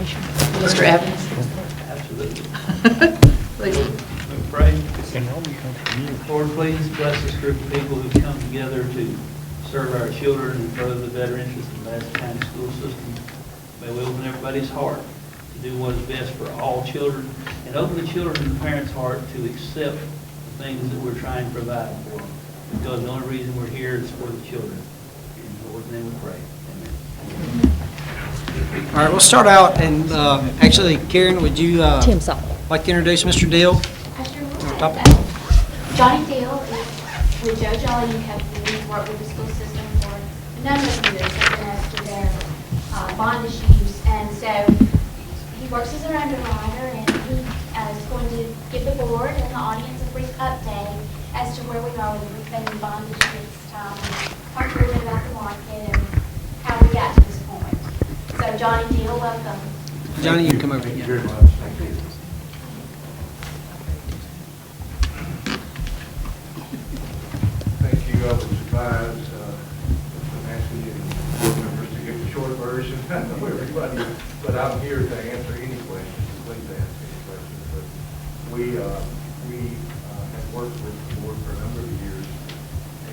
Mr. Evans? Absolutely. Please. We pray. Lord, please bless this group of people who come together to serve our children and further the better interests of the Madison County school system. May we open everybody's heart to do what is best for all children, and open the children and the parents' heart to accept the things that we're trying to provide for them. Because the only reason we're here is for the children. In the Lord's name we pray. Amen. All right, we'll start out, and actually, Karen, would you like to introduce Mr. Deal? I sure Top would. Johnny Deal is with Joe Jolly and Company. He's worked with the school system for a number of years, helping us through their bond issues. And so he works as an underwriter, and he is going to give the board and the audience a brief update as to where we are with the refunding bond issue this time, talk a little bit about the market and how we got to this point. So Johnny Deal, welcome. Johnny, you can come over Thank you here. very much. Thank you. Thank you. I was advised, asking you board members to give the short version. I know everybody, but I'm here to answer any questions. Please ask any questions. But we have worked with the board for a number of years,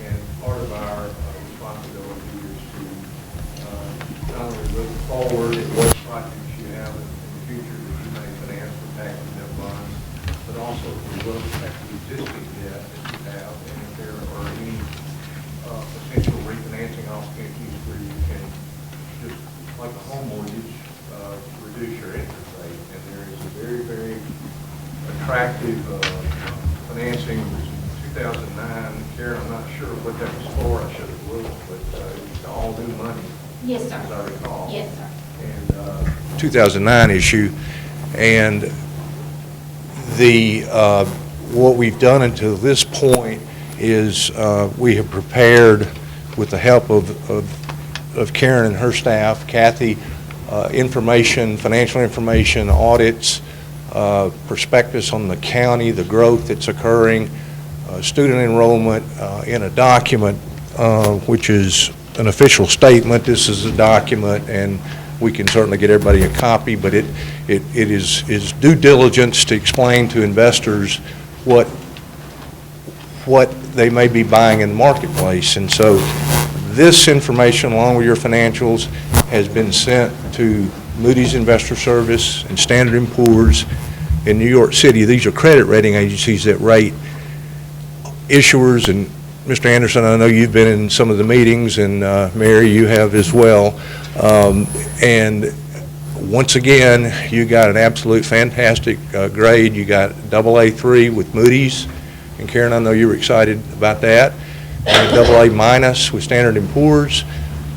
and part of our responsibility is to not only look forward at what projects you have in the future that you may finance with tax-exempt bonds, but also to look at the existing debt that you have, and if there are any potential refinancing opportunities where you can, just like a home mortgage, reduce your interest rate. And there is a very, very attractive financing. It was in 2009. Karen, I'm not sure what that was for. I should have looked, but it was to all new money. Yes, sir. As I recall. Yes, sir. And 2009 issue, and the what we've done until this point is we have prepared, with the help of Karen and her staff, Kathy, information, financial information, audits, prospectus on the county, the growth that's occurring, student enrollment in a document, which is an official statement. This is a document, and we can certainly get everybody a copy, but it is due diligence to explain to investors what they may be buying in the marketplace. And so this information, along with your financials, has been sent to Moody's Investor Service and Standard & Poor's in New York City. These are credit rating agencies that rate issuers. And Mr. Anderson, I know you've been in some of the meetings, and Mary, you have as well. And once again, you got an absolute fantastic grade. You got AA3 with Moody's, and Karen, I know you were excited about that. And AA minus with Standard & Poor's.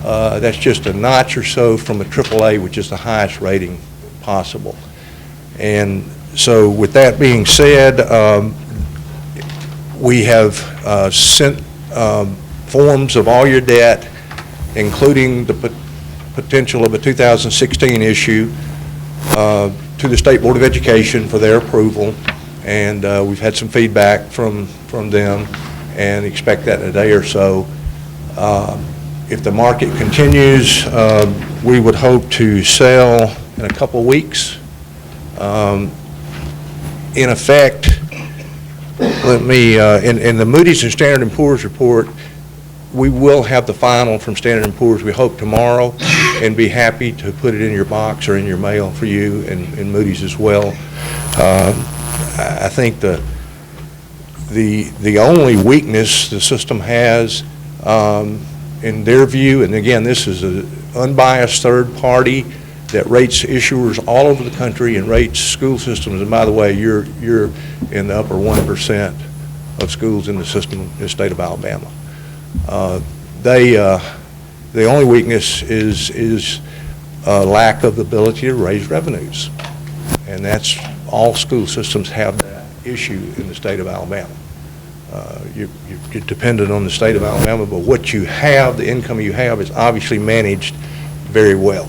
That's just a notch or so from a AAA, which is the highest rating possible. And so with that being said, we have sent forms of all your debt, including the potential of a 2016 issue, to the State Board of Education for their approval. And we've had some feedback from them, and expect that in a day or so. If the market continues, we would hope to sell in a couple weeks. In effect, let me, in the Moody's and Standard & Poor's report, we will have the final from Standard & Poor's, we hope, tomorrow, and be happy to put it in your box or in your mail for you, and Moody's as well. I think the only weakness the system has, in their view, and again, this is an unbiased third party that rates issuers all over the country and rates school systems. And by the way, you're in the upper 1% of schools in the system in the state of Alabama. The only weakness is lack of the ability to raise revenues, and that's all school systems have that issue in the state of Alabama. You're dependent on the state of Alabama, but what you have, the income you have, is obviously managed very well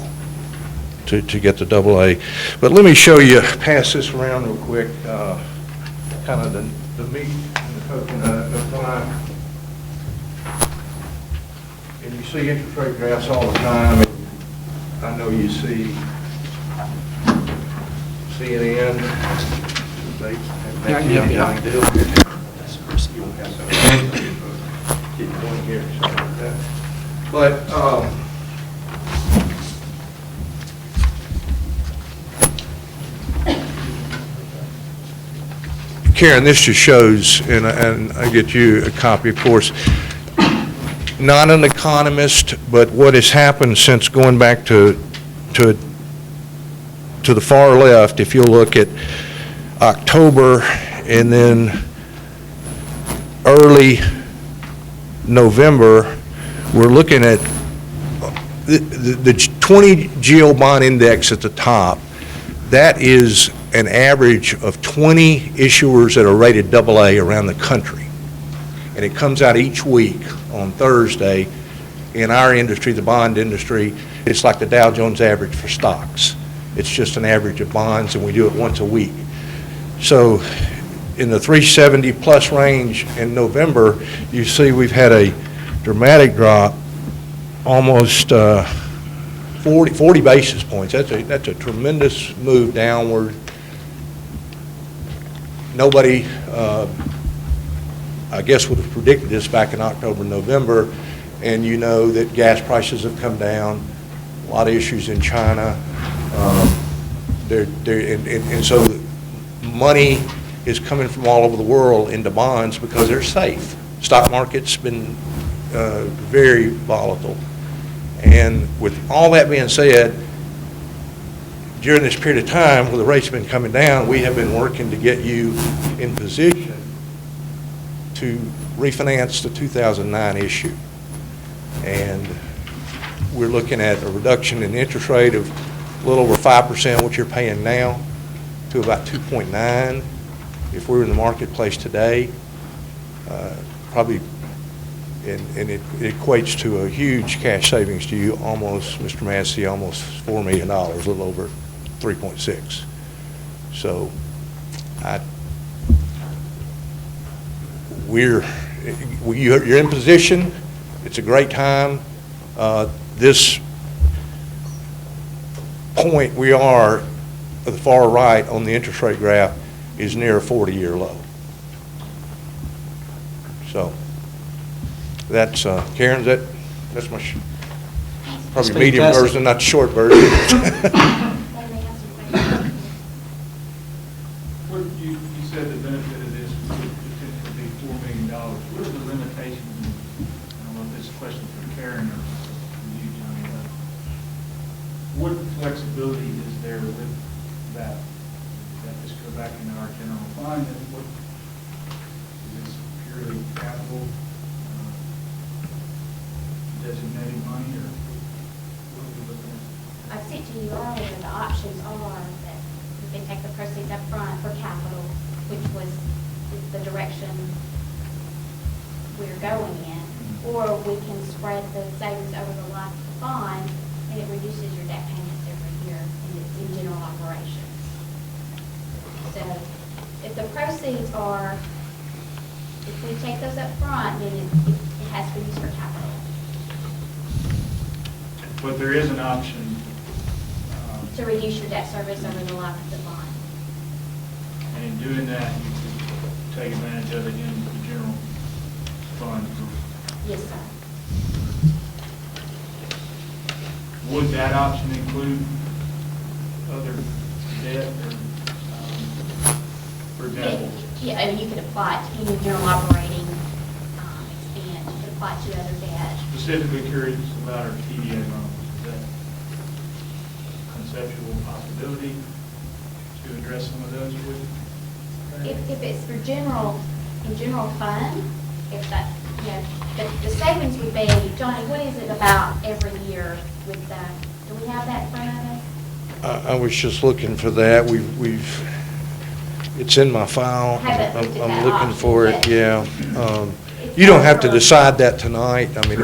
to get the AA. But let me show you, pass this around real quick, kind of the meat and the coconut of time. And you see interest rate graphs all the time. I know you see CNN. They Yeah, I can help you out. Johnny Deal. You won't have to keep going here, something like that. But, Karen, this just shows, and I get you a copy, of course, not an economist, but what has happened since going back to the far left, if you'll look at October and then early November, we're looking at the 20 GO bond index at the top. That is an average of 20 issuers that are rated AA around the country. And it comes out each week on Thursday. In our industry, the bond industry, it's like the Dow Jones average for stocks. It's just an average of bonds, and we do it once a week. So in the 370 plus range in November, you see we've had a dramatic drop, almost 40 basis points. That's a tremendous move downward. Nobody, I guess, would have predicted this back in October, November, and you know that gas prices have come down, a lot of issues in China, and so money is coming from all over the world into bonds because they're safe. Stock market's been very volatile. And with all that being said, during this period of time where the rates have been coming down, we have been working to get you in position to refinance the 2009 issue. And we're looking at a reduction in interest rate of a little over 5%, what you're paying now, to about 2.9. If we were in the marketplace today, probably, and it equates to a huge cash savings to you, almost, Mr. Massey, almost $4 million, a little over 3.6. So you're in position. It's a great time. This point we are at the far right on the interest rate graph is near a 40-year low. So that's Karen. That's my probably medium fantastic. version, not the short version. What you said the benefit of this would potentially be $4 million. What are the limitations? I don't know if this is a question for Karen or for you, Johnny. What flexibility is there with that? Does that just go back into our general fund? And what is this purely capital, designated money, or what are we looking at? I sent to you earlier, the options are that we can take the proceeds up front for capital, which is the direction we're going in, or we can spread the savings over the life of the bond, and it reduces your debt payments every year in general operations. So if the proceeds are, if we take those up front, then it has to be used for capital. But there is an option. To reduce your debt service over the life of the bond. And in doing that, you could take advantage of it in the general fund. Yes, sir. Would that option include other debt or, for example? Yeah, I mean, you could apply it to any general operating expense, you could apply it to other debt. Specifically curious about our TDA loans. Is that conceptual possibility to address some of those with? If it's for general fund, if that, you know, the savings would be, Johnny, what is it about every year with that? Do we have that in front of us? I was just looking for that. It's in my file. Haven't looked at I'm that looking option for it, yet. yeah. You don't have to decide that tonight. I mean,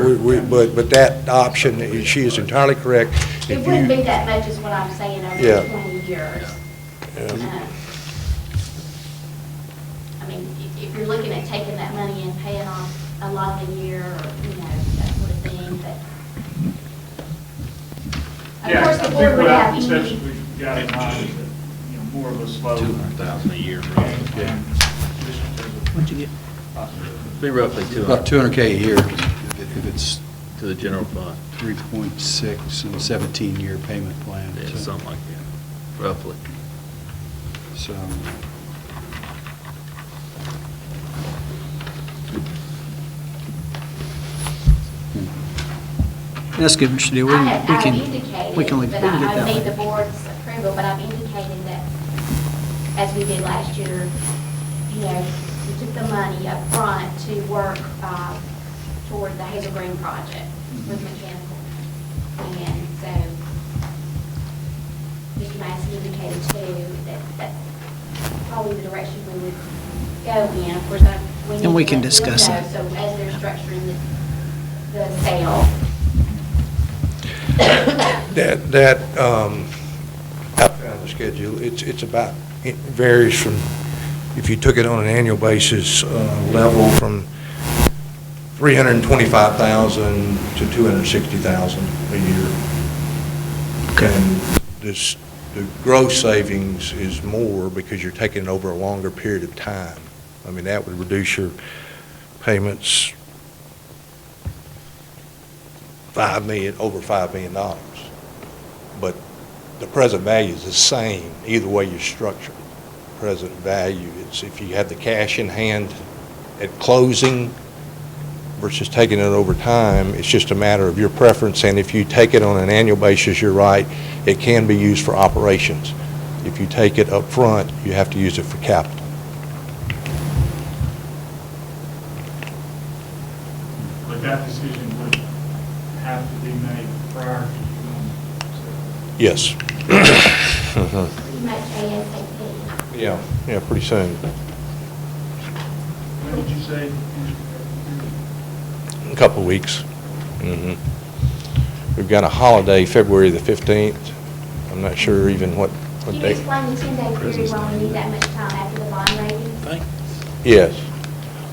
but that option, she is entirely correct. It If wouldn't you- be that much is what I'm saying over Yeah. the 20 years. Yeah. I mean, if you're looking at taking that money and paying off a lot of the year, or, you know, that sort of thing, but of Yeah, course, I the think board would what I have any. conceptually got in mind is that, more of a slow. 200,000 a year. What'd you get? Be roughly About 200K a year if it's to the general fund. 3.6 and 17-year payment plan. Yeah, So- something like that, roughly. So, That's good, Mr. Deal. I have We can indicated, we can but get I that made one. the board's approval, but I've indicated that, as we did last year, you know, we took the money up front to work toward the Hazel Green project with mechanical. And so, Mr. Madison indicated too, that that's probably the direction we would go in. Of course, we need And we to can let them discuss know, it. So as they're structuring the sale, I found the schedule, it's about, it varies from, if you took it on an annual basis, level from 325,000 to 260,000 a year. And this, the gross savings is more because you're taking it over a longer period of time. I mean, that would reduce your payments over $5 million. But the present value is the same, either way you structure it. Present value, it's if you have the cash in hand at closing versus taking it over time, it's just a matter of your preference, and if you take it on an annual basis, you're right, it can be used for operations. If you take it up front, you have to use it for capital. But that decision would have to be made prior to you going to. Yes. pretty much ASAP. Yeah, pretty soon. When did you say? A couple of weeks. We've got a holiday, February the 15th. I'm not sure even what Can you date. explain the 10-day period why we need that much time after the bond rating? Yes.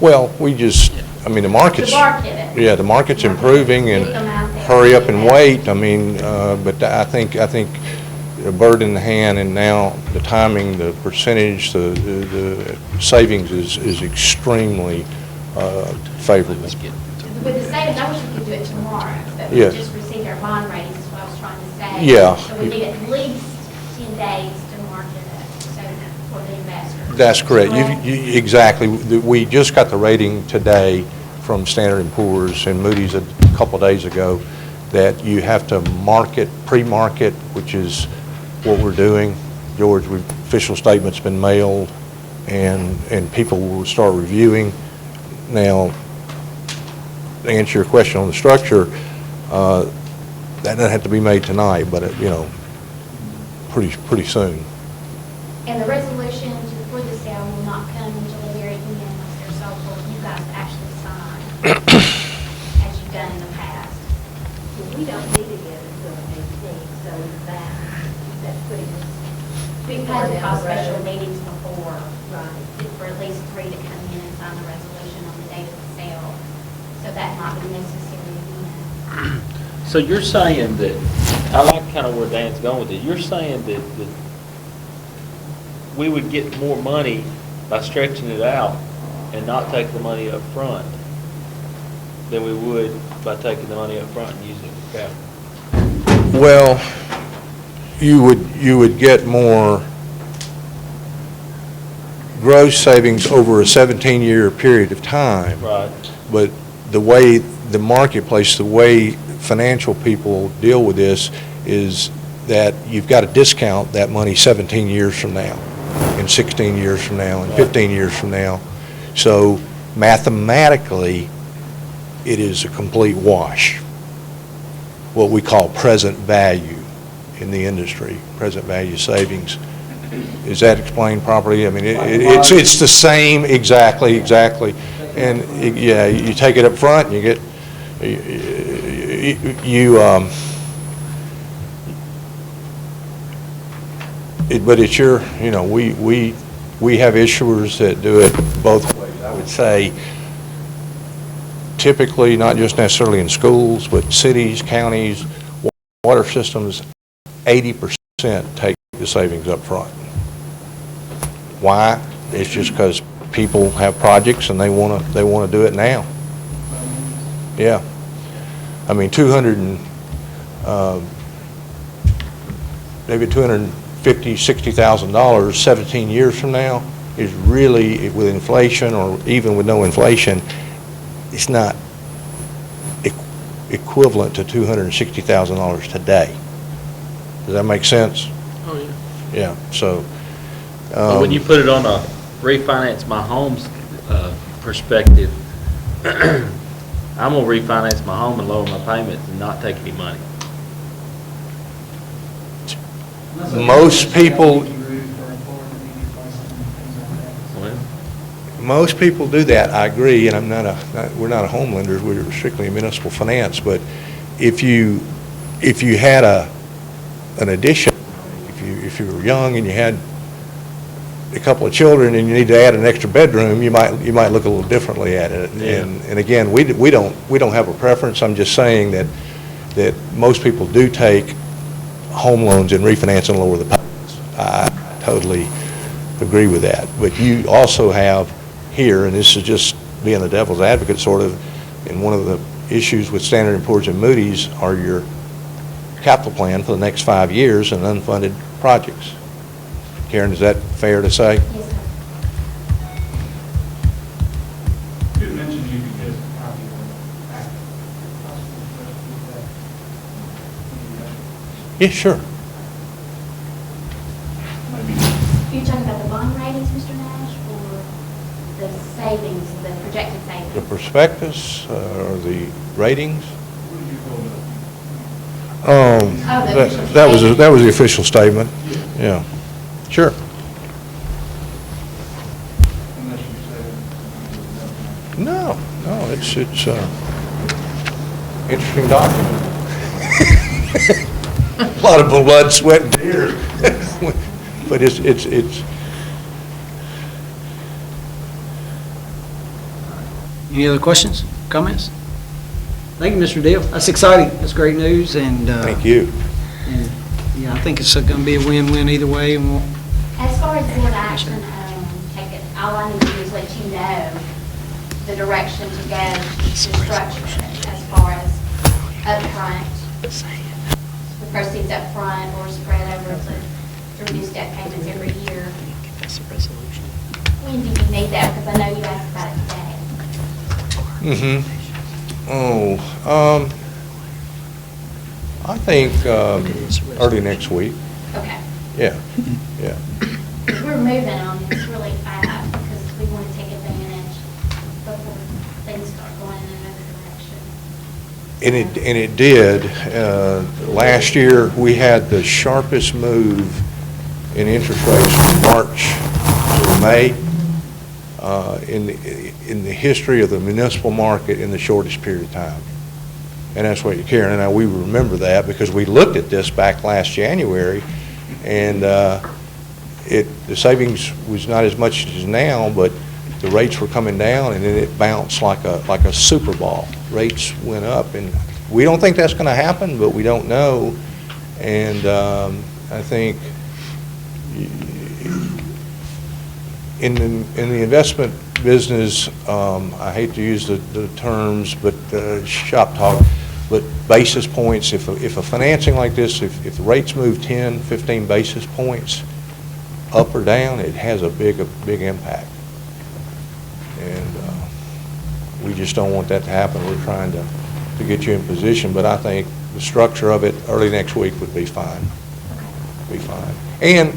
Well, we just, I mean, the market's. To market it. Yeah, the market's improving, and Get them out there. hurry up and wait. I mean, but I think a bird in the hand, and now the timing, the percentage, the savings is extremely favorable. With the savings, I wish we could do it tomorrow, but we Yes. just received our bond ratings, is what I was trying to say. Yeah. So we need at least 10 days to market it, so for the investor. That's correct. Exactly. We just got the rating today from Standard & Poor's and Moody's a couple days ago that you have to market, pre-market, which is what we're doing. George, official statement's been mailed, and people will start reviewing. Now, to answer your question on the structure, that doesn't have to be made tonight, but, pretty soon. And the resolution for the sale will not come until the very end once they're sold for you guys to actually sign, as you've done in the past. We don't need to get until the 18th, so that's putting us. We've had to call special meetings before, Right. for at least 3 to come in and sign the resolution on the date of the sale, so that might be necessary again. So you're saying that, I like kind of where Dan's going with it, you're saying that we would get more money by stretching it out and not take the money up front than we would by taking the money up front and using it for capital? Well, you would get more gross savings over a 17-year period of time. Right. But the way the marketplace, the way financial people deal with this is that you've got to discount that money 17 years from now, and 16 years from now, and 15 years from now. So mathematically, it is a complete wash, what we call present value in the industry, present value savings. Is that explained properly? I mean, it's the same, exactly. And, yeah, you take it up front, and you get, but it's your, we have issuers that do it both ways. I would say typically, not just necessarily in schools, but cities, counties, water systems, 80% take the savings up front. Why? It's just because people have projects and they want to do it now. Yeah. I mean, maybe $250,000, $60,000, 17 years from now is really, with inflation or even with no inflation, it's not equivalent to $260,000 today. Does that make sense? Oh, yeah. Yeah, so. But when you put it on a refinance my home's perspective, I'm gonna refinance my home and lower my payments and not take any money. Most people, most people do that, I agree, and we're not a home lender, we're strictly municipal finance, but if you had an addition, if you were young and you had a couple of children and you need to add an extra bedroom, you might look a little differently at it. Yeah. And again, we don't have a preference. I'm just saying that most people do take home loans and refinance and lower the payments. I totally agree with that. But you also have here, and this is just being the devil's advocate sort of, and one of the issues with Standard & Poor's and Moody's are your capital plan for the next 5 years and unfunded projects. Karen, is that fair to say? Yes, sir. You had mentioned you could get a copy of the act. Possible for us to Yeah, sure. get that? You're talking about the bond ratings, Mr. Nash, or the savings, the projected The savings? prospectus or the ratings? What did you go with? That was the official statement. Yeah. Sure. Unless you say. No, it's interesting document. A lot of blood, sweat, and tears. But it's. Any other questions, comments? Thank you, Mr. Deal. That's exciting. That's great news, and Thank you. and, yeah, I think it's going to be a win-win either way, and we'll. As far as board action, take it, all I need to do is let you know the direction to go to structure it as far as upfront, the proceeds up front or spread over to reduce debt payments every year. When do you need that? Because I know you asked about it today. I think early next week. Okay. Yeah, yeah. We're moving on this really fast because we want to take advantage before things start going in another direction. And it did. Last year, we had the sharpest move in interest rates from March to May in the history of the municipal market in the shortest period of time. And that's what you're carrying. And now we remember that because we looked at this back last January, and the savings was not as much as now, but the rates were coming down, and then it bounced like a super ball. Rates went up, and we don't think that's going to happen, but we don't know. And I think in the investment business, I hate to use the terms, but shop talk, but basis points, if a financing like this, if the rates move 10, 15 basis points up or down, it has a big impact. And we just don't want that to happen. We're trying to get you in position, but I think the structure of it early next week would be fine. Be fine. And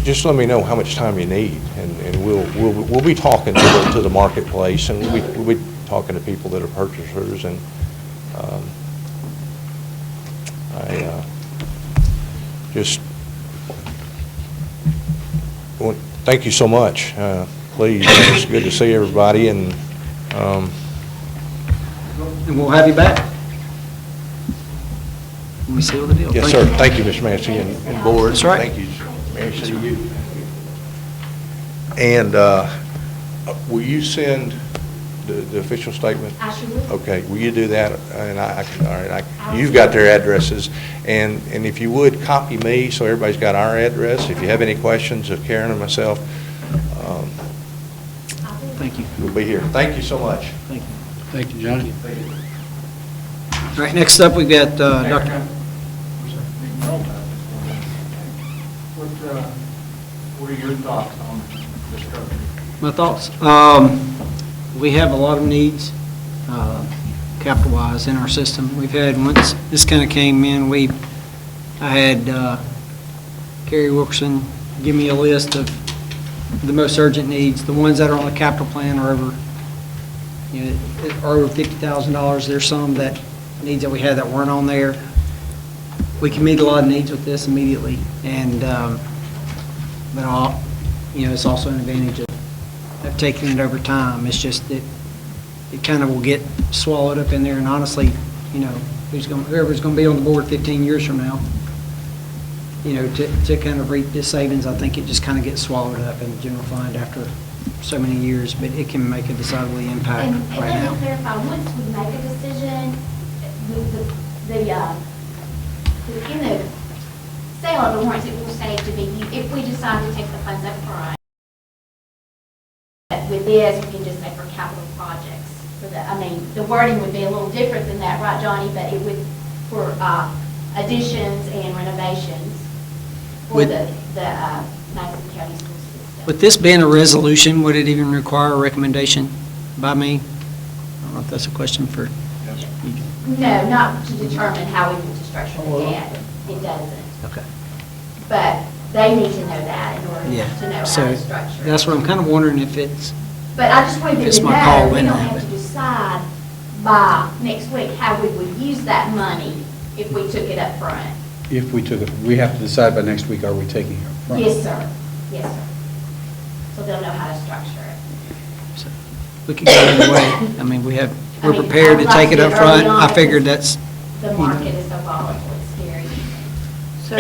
just let me know how much time you need, and we'll be talking to the marketplace, and we'll be talking to people that are purchasers, and I just thank you so much. Please, it's good to see everybody, and we'll have you back when we seal the deal. yes, sir. Thank you, Mr. Massey and board. That's right. Thank you, Massey, you. And will you send the official statement? I sure will. Okay, will you do that? And all right, you've got their addresses. And if you would, copy me so everybody's got our address. If you have any questions of Karen and myself, Thank you. we'll be here. Thank you so much. Thank you. Thank you, Johnny. All right, next up, we've got Dr. What are your thoughts on the structure? My thoughts? We have a lot of needs, capital-wise, in our system. We've had, once this kind of came in, I had Kerry Wilkerson give me a list of the most urgent needs. The ones that are on the capital plan are over, are over $50,000. There's some that needs that we had that weren't on there. We can meet a lot of needs with this immediately, and but it's also an advantage of taking it over time. It's just that it kind of will get swallowed up in there, and honestly, whoever's going to be on the board 15 years from now, to kind of reap this savings, I think it just kind of gets swallowed up in the general fund after so many years, but it can make a decidedly impact And right let now. me clarify, once we make a decision, in the sale of the warrants, it will say to be, if we decide to take the funds up front, with this, we can just say for capital projects. The wording would be a little different than that, right, Johnny? But it would, for additions and renovations for With- the Madison County School System. With this being a resolution, would it even require a recommendation by me? I don't know if that's a question for you. No, not to determine how we want to structure the debt. It doesn't. Okay. But they need to know that in order to know Yeah, how so to structure it. that's what I'm kind of wondering if it's, But I just wanted you It's to my know, call we in don't on have it. to decide by next week how we would use that money if we took it up front. If we took it, we have to decide by next week, are we taking it up front? Yes, sir. Yes, sir. So they'll know how to structure it. so, we could go either way. I mean, we're prepared to I'd take like it up to get early front. on I because figured that's, The market is so volatile, it's scary. So,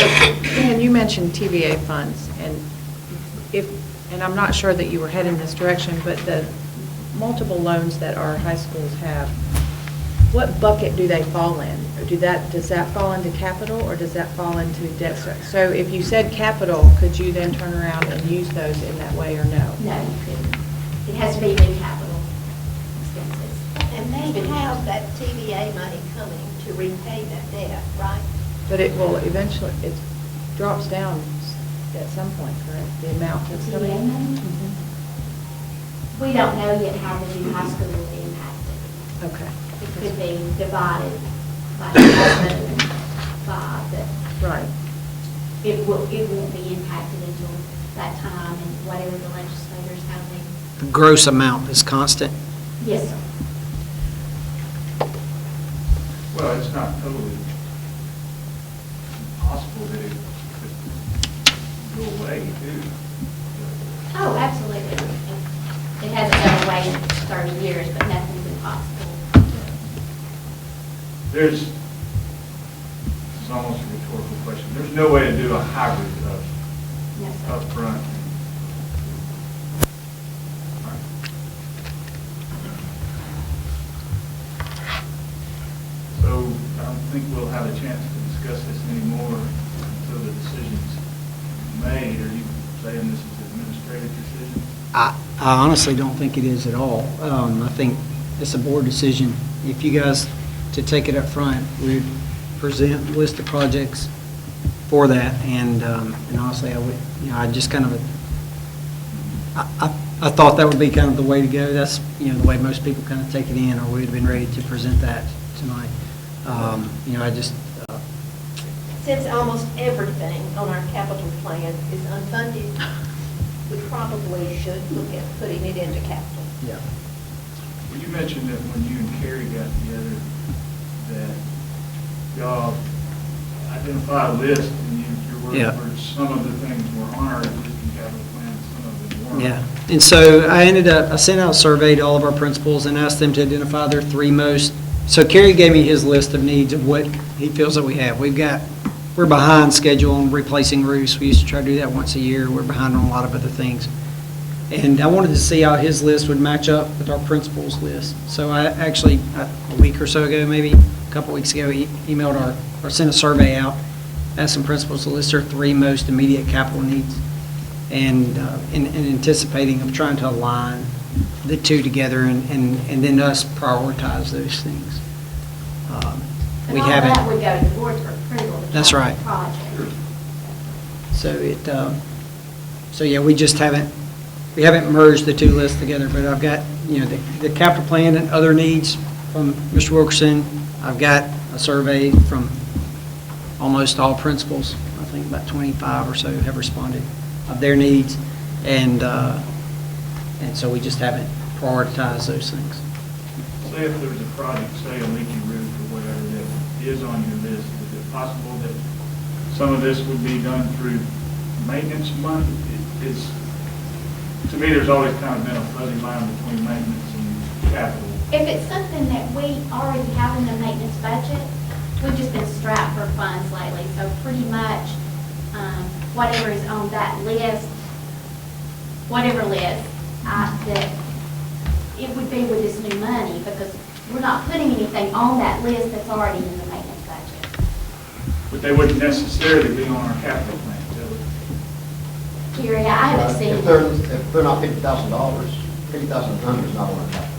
Dan, you mentioned TVA funds, and I'm not sure that you were heading this direction, but the multiple loans that our high schools have, what bucket do they fall in? Or does that fall into capital, or does that fall into debt service? So if you said capital, could you then turn around and use those in that way, or no? No, you couldn't. It has to be new capital expenses. And they have that TVA money coming to repay that debt, right? But it will eventually, it drops down at some point, correct? The amount that's coming TVA in? money? Mhm. We don't know yet how the new high school will be impacted. Okay. It could be divided by 2005, but Right. it won't be impacted until that time and whatever the legislators have they. the gross amount is constant. Yes, sir. Well, it's not totally possible that it could go away, too. Oh, absolutely. It hasn't gone away in 30 years, but nothing's impossible. This is almost a rhetorical question. There's no way to do a hybrid of Yes, sir. upfront. So I don't think we'll have a chance to discuss this anymore until the decision's made. Are you saying this is an administrative decision? I honestly don't think it is at all. I think it's a board decision. If you guys, to take it up front, we'd present a list of projects for that, and honestly, I would, I just kind of, I thought that would be kind of the way to go. That's, the way most people kind of take it in, or we'd have been ready to present that tonight. I just, Since almost everything on our capital plan is unfunded, we probably should look at putting it into capital. yeah. Well, you mentioned that when you and Carrie got together, that y'all identified a list, and you're Yeah. working for some of the things were on our existing capital plan, and some of them weren't. Yeah, and so I sent out a survey to all of our principals and asked them to identify their three most, so Kerry gave me his list of needs of what he feels that we have. We're behind schedule on replacing roofs. We used to try to do that once a year. We're behind on a lot of other things. And I wanted to see how his list would match up with our principal's list. So I actually, a week or so ago, maybe a couple weeks ago, emailed or sent a survey out, asked some principals to list their 3 most immediate capital needs, and in anticipating of trying to align the two together and then us prioritize those things. And We all that haven't, would go to the board for approval. of the That's right. Project. so yeah, we haven't merged the two lists together, but I've got, the capital plan and other needs from Mr. Wilkerson. I've got a survey from almost all principals. I think about 25 or so have responded of their needs. And so we just haven't prioritized those things. Say if there's a project, say a leaky roof or whatever that is on your list, is it possible that some of this would be done through maintenance money? To me, there's always kind of been a fuzzy line between maintenance and capital. If it's something that we already have in the maintenance budget, we've just been strapped for funds lately. So pretty much, whatever is on that list, whatever list, that it would be with this new money, because we're not putting anything on that list that's already in the maintenance budget. But they wouldn't necessarily be on our capital plan, so Gary, I haven't seen. If they're not $50,000, $50,000 is not on our capital.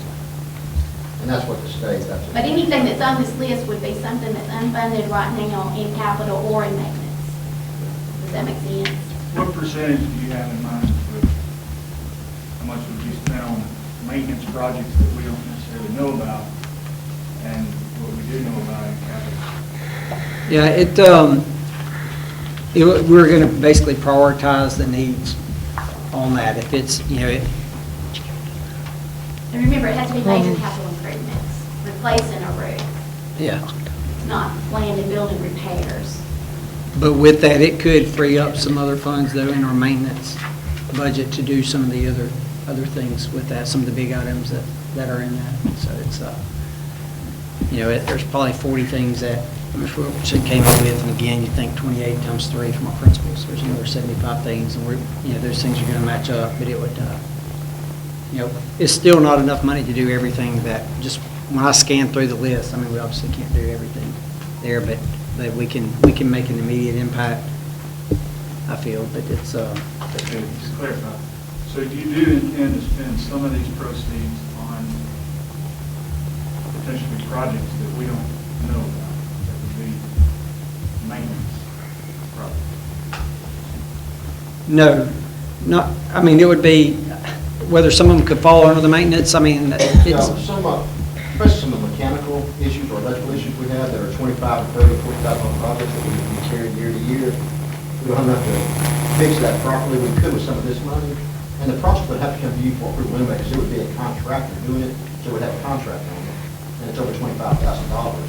And that's what the state, that's. But anything that's on this list would be something that's unfunded right now in capital or in maintenance. Does that make sense? what percentage do you have in mind for how much would you spend on maintenance projects that we don't necessarily know about and what we do know about in capital? Yeah, we're going to basically prioritize the needs on that. If it's, And remember, it has to be major capital improvements, replacing a roof. yeah. It's not land and building repairs. But with that, it could free up some other funds though in our maintenance budget to do some of the other things with that, some of the big items that are in that. So it's, there's probably 40 things that Ms. Wilkerson came up with, and again, you think 28 times 3 from our principals, there's another 75 things, and those things are going to match up, but it would, it's still not enough money to do everything that, just when I scan through the list, I mean, we obviously can't do everything there, but we can make an immediate impact, I feel, but it's, Okay, just clarify. So you do intend to spend some of these proceeds on potentially projects that we don't know about, that would be maintenance projects? no, not, I mean, it would be, whether some of them could fall under the maintenance, I mean, it's, Especially some of the mechanical issues or electrical issues we have that are 25, 30, 40,000 projects that we carry year to year. We don't have to fix that properly. We could with some of this money. And the project would have to come to you for approval anyway, because it would be a contractor doing it, so we'd have a contract on it. And it's over $25,000.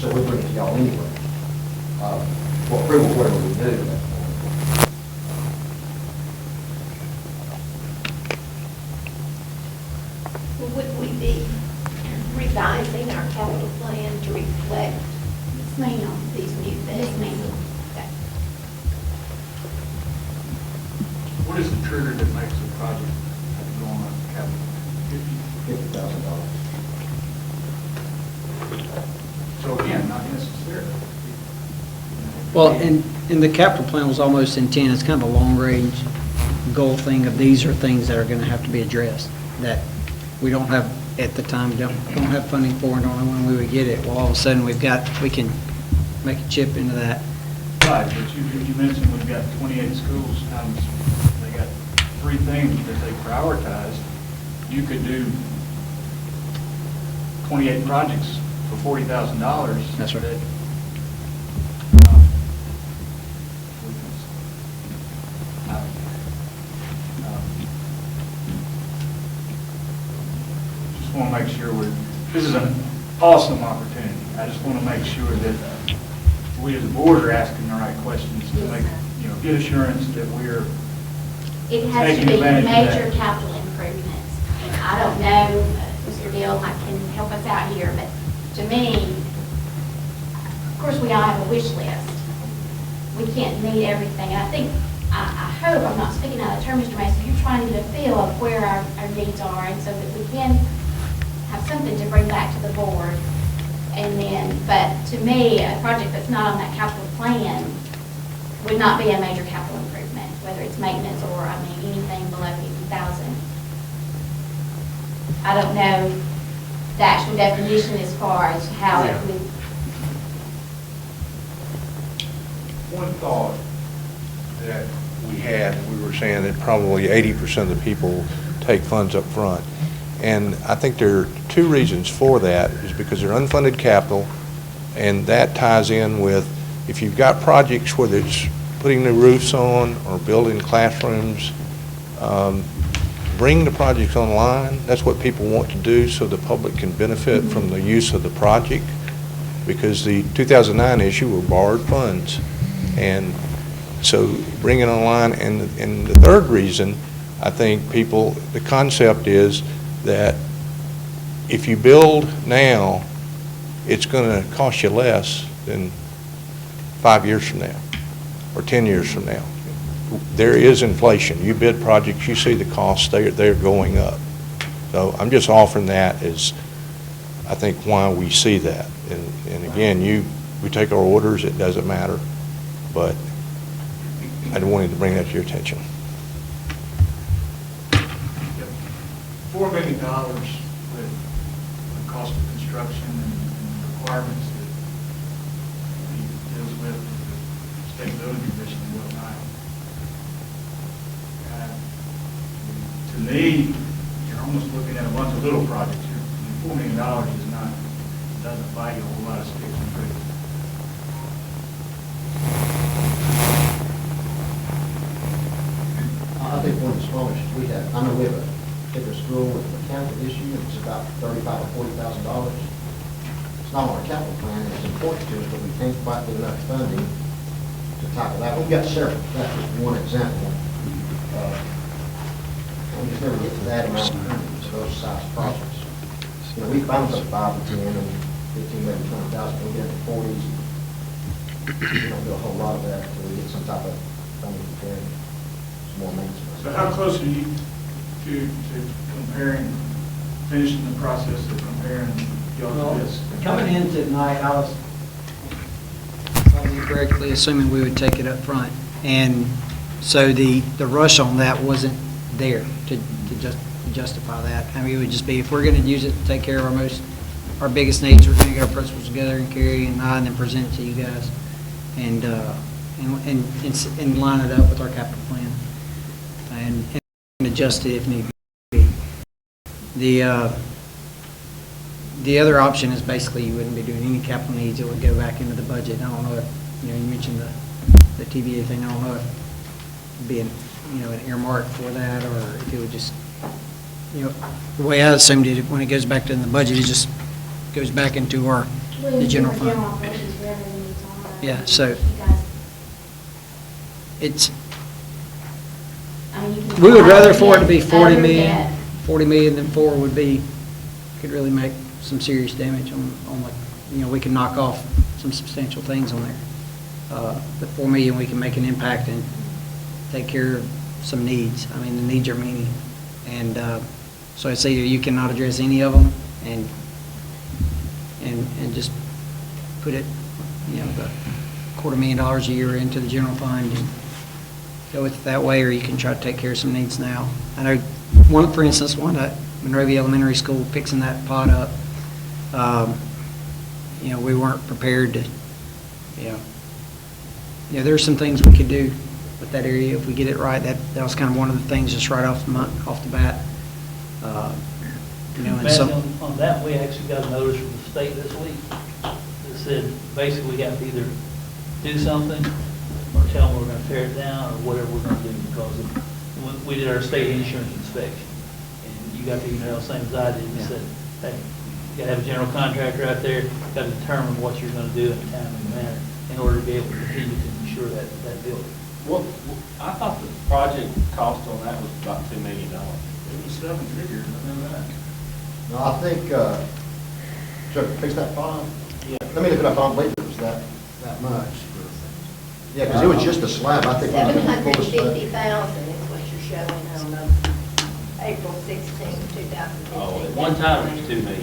So we'd bring it to y'all anyway. For approval, whatever we do at that point. Would we be revising our capital plan to reflect Yes, ma'am. these new things? Yes, ma'am. Okay. What is the trigger that makes a project have to go on a capital? $50,000. So again, not necessarily. well, and the capital plan was almost intended, it's kind of a long-range goal thing of these are things that are going to have to be addressed, that we don't have, at the time, don't have funding for and don't know when we would get it. Well, all of a sudden, we can make a chip into that. Right, but you mentioned we've got 28 schools, they got 3 things that they prioritized. You could do 28 projects for $40,000. That's right. Just want to make sure this is an awesome opportunity. I just want to make sure that we as a board are asking the right questions to make, get assurance that we're It has to taking be advantage of that. major capital improvements. And I don't know, Mr. Dill, I can help us out here, but to me, of course, we all have a wish list. We can't meet everything. And I I hope, I'm not speaking out of turn, Mr. Mason, you're trying to get a feel of where our needs are, and so that we can have something to bring back to the board. And then, but to me, a project that's not on that capital plan would not be a major capital improvement, whether it's maintenance or, I mean, anything below 50,000. I don't know the actual definition as far as how it would. One thought that we were saying that probably 80% of the people take funds up front. And I think there are two reasons for that, is because they're unfunded capital, and that ties in with, if you've got projects, whether it's putting new roofs on or building classrooms, bring the projects online. That's what people want to do, so the public can benefit from the use of the project, because the 2009 issue were borrowed funds. And so bring it online. And the third reason, I think the concept is that if you build now, it's going to cost you less than 5 years from now or 10 years from now. There is inflation. You bid projects, you see the costs, they're going up. So I'm just offering that as, I think, why we see that. And again, we take our orders, it doesn't matter. But I wanted to bring that to your attention. $4 million with the cost of construction and the requirements that he deals with the state building commission and whatnot. To me, you're almost looking at a bunch of little projects here. $4 million doesn't buy you a whole lot of sticks and bricks. I think one of the small issues we have, I know we have a particular school with a mechanical issue, and it's about $35,000 or $40,000. It's not on our capital plan, and it's important to us, but we can't quite get enough funding to tackle that. We've got several, that's just one example. We just never get to that amount of funding to those size projects. You know, we found some 5 to 10 and 15, maybe 20,000, we get into 40s. We don't do a whole lot of that until we get some type of funding to carry some more maintenance. So how close are you to comparing, finishing the process of comparing y'all to this? Coming in tonight, I was, if I remember correctly, assuming we would take it up front. And so the rush on that wasn't there to justify that. I mean, it would just be, if we're going to use it to take care of our biggest needs, we're going to get our principals together and Carrie and I, and then present it to you guys and line it up with our capital plan and adjust it if need be. The other option is basically you wouldn't be doing any capital needs. It would go back into the budget. I don't know if, you mentioned the TVA thing. I don't know if it'd be an earmark for that, or if it would just, the way I assumed it, when it goes back in the budget, it just goes back into the general fund. Yeah, so it's, we would rather for it to be 40 million than 4 would be, could really make some serious damage on like, we can knock off some substantial things on there. The 4 million, we can make an impact and take care of some needs. I mean, the needs are many. And so it's either you cannot address any of them and just put it, the $250,000 a year into the general fund and go with it that way, or you can try to take care of some needs now. I know for instance, one at Monrovia Elementary School, fixing that pot up, we weren't prepared to, there's some things we could do with that area if we get it right. That was kind of one of the things just right off the bat. And some, on that, we actually got a notice from the state this week that said basically we have to either do something or tell them we're going to tear it down or whatever we're going to do, because we did our state insurance inspection. And you got the email, same as I did, and said, hey, you got to have a general contractor out there, got to determine what you're going to do in a timely manner in order to be able to continue to insure that building. Well, I thought the project cost on that was about $2 million. It was 7 figures, I know that. No, I think, should I fix that file? Yeah. Let me look it up, I don't believe it was that much. Yeah, because it was just a slab, I think. when we pulled the slab- 750,000 is what you're showing on April 16, 2015. Oh, at one time it was $2 million.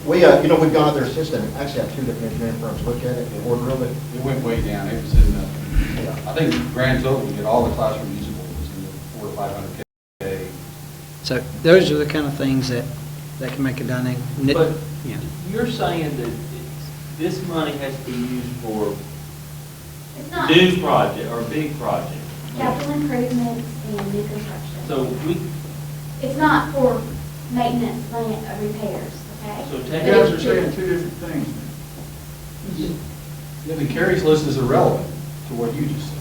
We, we've gone out there since then, actually had two different engineering firms look at it, or drilled it. It went way down. It was in the, I think grand total, to get all the classroom usable was in the 400 to 500K. So those are the kind of things that can make a dynamic. But Yeah. you're saying that this money has to be used for It's not new project or big project. capital improvements and new construction. So It's not for maintenance, repairs, okay? So You take- guys are saying two different things. Yeah, but Carrie's list is irrelevant to what you just said.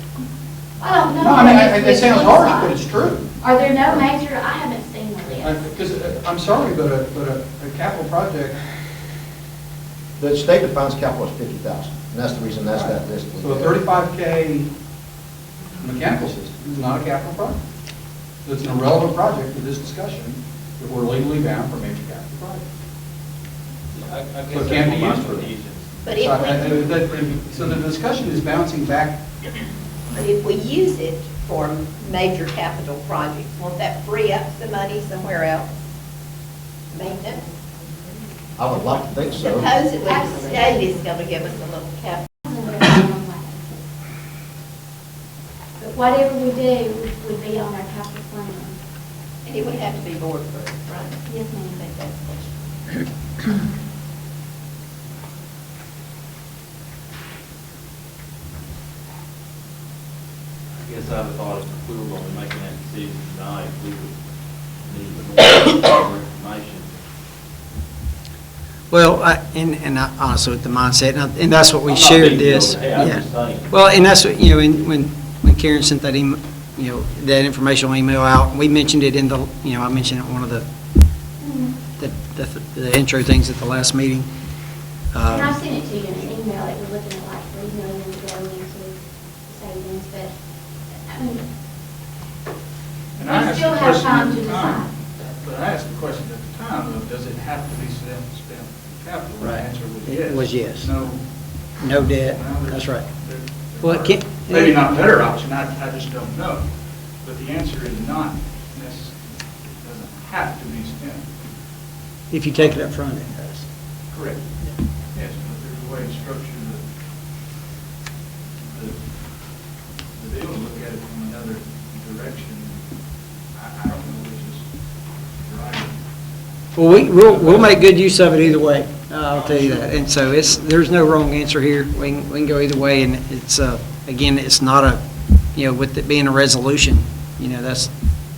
I don't know. No, I mean, what it this sounds looks harsh, like. but it's true. Are there no major, I haven't seen the list. Because, I'm sorry, but a capital project, The state defines capital as 50,000, and that's the reason that's that list. so a 35K mechanical system is not a capital project. It's an irrelevant project for this discussion if we're legally bound for major capital projects. I So it guess can't be that's used my for that. confusion. But if So the discussion is bouncing back. But if we use it for major capital projects, won't that free up the money somewhere else? Maintenance? I would like to think so. Supposedly, the state is going to give us a little capital. But whatever we do would be on our capital plan. And it would have to be board approved, right? Yes, I ma'am. think that's what I guess I would thought if we were going to be making that decision tonight, we would need more information. Well, and I honestly, with the mindset, and that's what we I'm not shared being this. guilty. I'm Yeah. just saying. Well, and that's what, when Karen sent that email, that informational email out, we mentioned it in the, I mentioned it in one of the intro things at the last meeting. And I sent it to you in an email that we're looking at like 3 million to go into savings, but, I mean, And I we asked still the have question time at to the time. decide. But I asked the question at the time, of does it have to be spent capital? And Right. The answer was It yes. was yes. No. No debt, Well, there's- that's right. there- Well, it can't- Maybe not a better option, I just don't know. But the answer is not necessary. It doesn't have to be spent. If you take it up front, it does. Correct. Yes, but there's a way to structure the deal, to look at it from another direction. I don't know which is right. Well, we'll make good use of it either way, I'll tell you that. And so there's no wrong answer here. We can go either way, and it's, again, it's not with it being a resolution, that's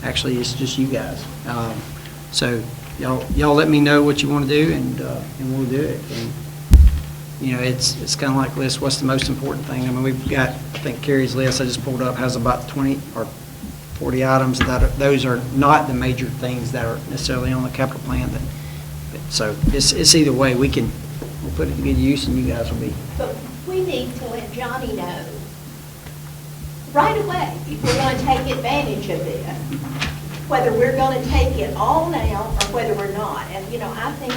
actually, it's just you guys. So y'all let me know what you want to do, and we'll do it. And, it's kind of like this, what's the most important thing? I mean, we've got, I think Carrie's list I just pulled up has about 20 or 40 items those are not the major things that are necessarily on the capital plan. So it's either way, we'll put it to good use, and you guys will be. But we need to let Johnny know right away if we're going to take advantage of this, whether we're going to take it all now or whether we're not. And, I think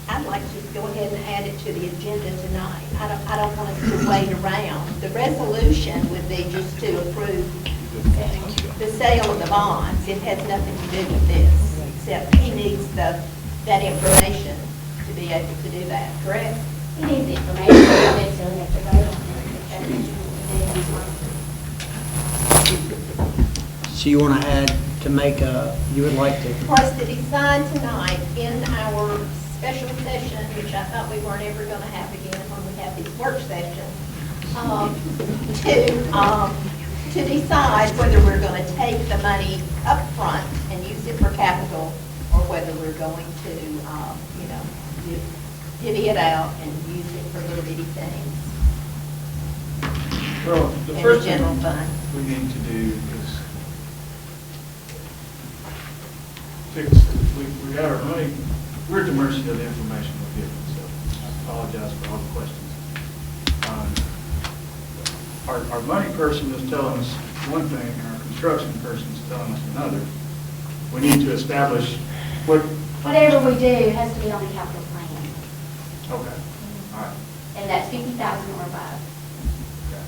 I'd like to go ahead and add it to the agenda tonight. I don't want us to wait around. The resolution would be just to approve the sale of the bonds. It has nothing to do with this, except he needs that information to be able to do that, correct? He needs the information, but they still have to vote on it. That's what we do. So you want to add to make you would like to, Was to decide tonight in our special session, which I thought we weren't ever going to have again when we have these work sessions, to decide whether we're going to take the money up front and use it for capital, or whether we're going to, divvy it out and use it for little bitty things Well, the in the first general thing fund. we need to do is fix, we got our money, we're at the mercy of the information we're given, so I apologize for all the questions. Our money person is telling us one thing, and our construction person is telling us another. We need to establish Whatever we do has to be on the capital plan, okay, all right. and that's 50,000 or above. Okay.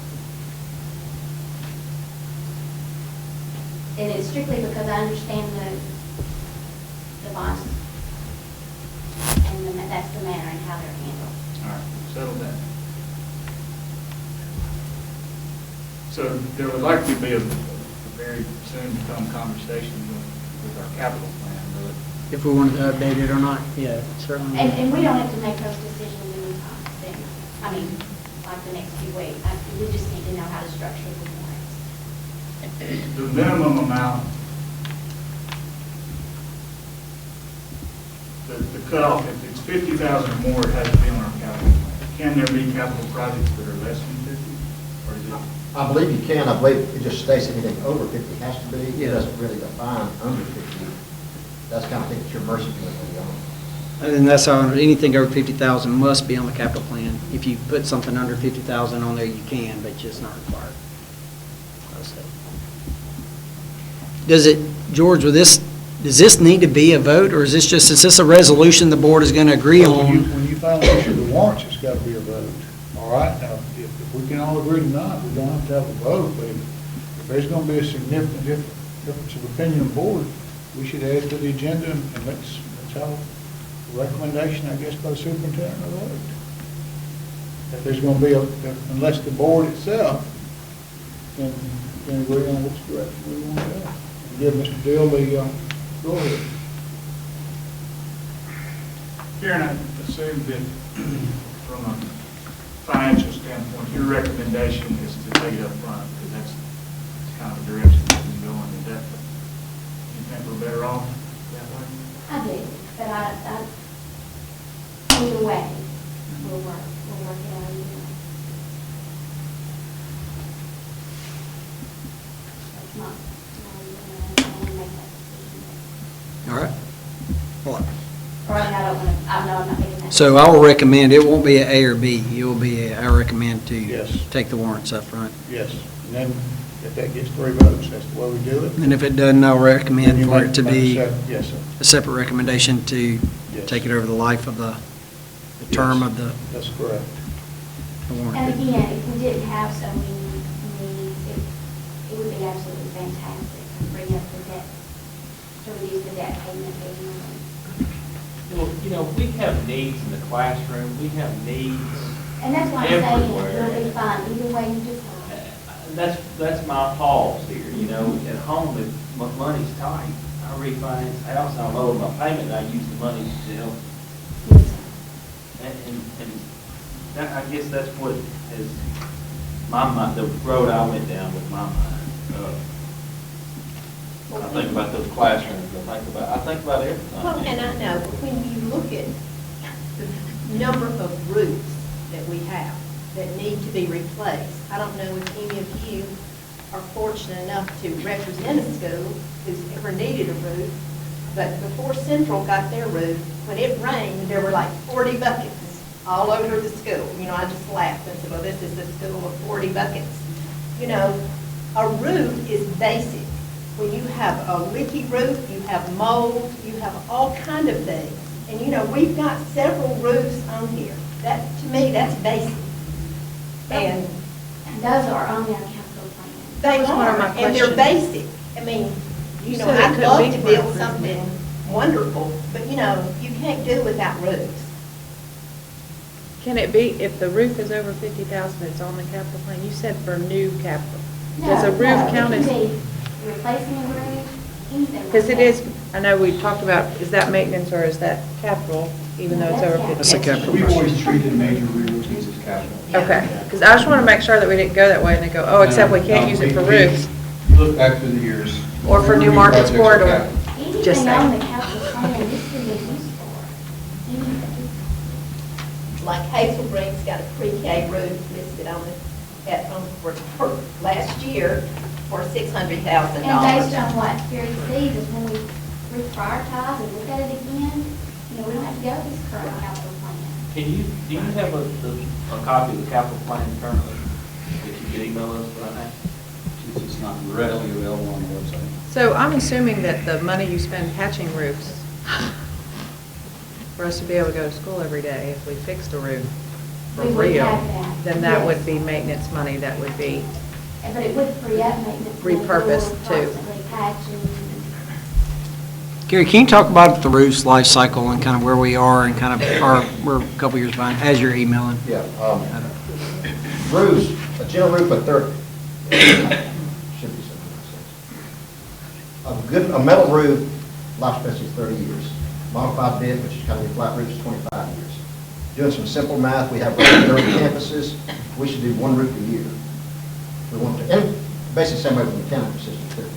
And it's strictly because I understand the bonds, and that's the manner and how they're handled. All right, settle that. So there would likely be a very soon to come conversation with our capital plan, but If we wanted to update it or not, yeah, certainly. And we don't have to make those decisions anytime soon. I mean, like the next few weeks. We just need to know how to structure the warrants. the minimum amount, the cutoff, if it's 50,000 or more, it has to be on our capital plan. Can there be capital projects that are less than 50? Or is it? I believe you can, I believe it just states anything over 50 has to be. Yeah. It doesn't really define under 50. That's kind of thing that your mercy can be on. And that's how, anything over 50,000 must be on the capital plan. If you put something under 50,000 on there, you can, but it's just not required. Does it, George, does this need to be a vote, or is this a resolution the board is going to agree Well, on? When you finally issue the warrants, it's got to be a vote. All right, now, if we can all agree tonight, we don't have to have a vote, but if there's going to be a significant difference of opinion on the board, we should add it to the agenda, and let's have a recommendation, I guess, by the superintendent of vote. If there's going to be, unless the board itself can agree on which direction we want to go. And give Mr. Dill the go ahead. Karen, I assume that from a financial standpoint, your recommendation is to take it up front, because that's kind of the direction we've been going. Is that, you think we're better off that way? I do, but either way, we'll work it out either way. It's not, I want to make that decision. All right. Well, Or I don't want to, I know I'm not making that. so I will recommend, it won't be an A or B. It will be, I recommend to Yes. take the warrants up front. Yes, and then if that gets 3 votes, that's the way we do it. And if it doesn't, I'll recommend for it to be Yes, sir. a separate recommendation to Yes. take it over the life of the term of the That's correct. warrant. And again, if we didn't have so many needs, it would be absolutely fantastic to bring up the debt, to reduce the debt payment annually. Well, you know, we have needs in the classroom, we have needs, And that's why I'm saying Everywhere. it'll be fine, either way you decide. that's my pause here, you know, at home, if money's tight, I refinance the house, I lower my payment, and I use the money to help. Yes, sir. And that, I guess that's what is my mind, the road I went down with my mind. I think about those classrooms, I think about everything. Well, and I know, but when you look at the number of roofs that we have that need to be replaced, I don't know if any of you are fortunate enough to represent a school who's ever needed a roof, but before Central got their roof, when it rained, there were like 40 buckets all over the school. You know, I just laughed and said, well, this is the school of 40 buckets. You know, a roof is basic. When you have a leaky roof, you have mold, you have all kind of things. And, you know, we've got several roofs on here. That, to me, that's basic. And And those are on our capital plan. they That's one of are, my and they're questions. basic. I mean, you You know, said it I'd could love be to for build improvement. something wonderful, but, you know, you can't do without roofs. Can it be, if the roof is over 50,000, it's on the capital plan? You said for new capital. Does a roof count It as, can be replacing a roof, anything like because it that. is, I know we talked about, is that maintenance or is that capital, even though it's over 50? That's a capital We've project. always treated major re-roofings as capital. Okay, because I just want to make sure that we didn't go that way and they go, oh, except we can't use it for roofs. Look back through the years. Or for new roofing markets projects are corridor. capital. Just Anything on saying. the capital plan, this could be used for. Anything. Like Hazel Brink's got a pre-K roof listed on it, for last year for $600,000. And based on what Gary sees is when we reprioritize and look at it again, you know, we don't have to go to this current capital plan. Do you have a copy of the capital plan currently that you could email us right now? Since it's not readily available on the website. So I'm assuming that the money you spend patching roofs, for us to be able to go to school every day, if we fixed a roof for We would real, have that, then that yes. would be maintenance money, that would be But it would free up maintenance. money. Repurpose, We'll too. Constantly patching. Gary, can you talk about the roof's life cycle and kind of where we are and kind of, we're a couple years behind, as you're emailing? Yeah, roofs, a general roof of 30, should be something. A metal roof, life expectancy is 30 years. Modified bid, which is kind of a flat roof, is 25 years. Doing some simple math, we have roughly 30 campuses, we should do one roof a year. We want to, and basically the same way with the mechanical system too.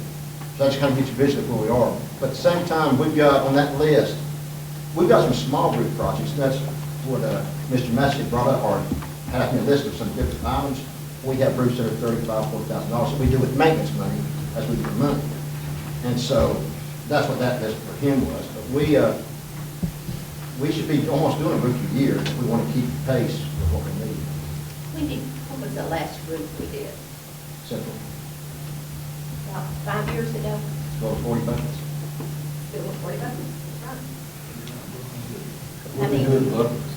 So that just kind of gets you vision of where we are. But at the same time, we've got on that list, we've got some small roof projects. That's what Mr. Madison brought up, or had a list of some different items. We have roofs that are $35,000, $40,000 that we do with maintenance money as we get money. And so that's what that list for him was. But we should be almost doing a roof a year if we want to keep pace with what we need. What was the last roof we did? Simple. About 5 years ago? Well, 40 buckets. It was 40 bucks. What do we do with the buckets?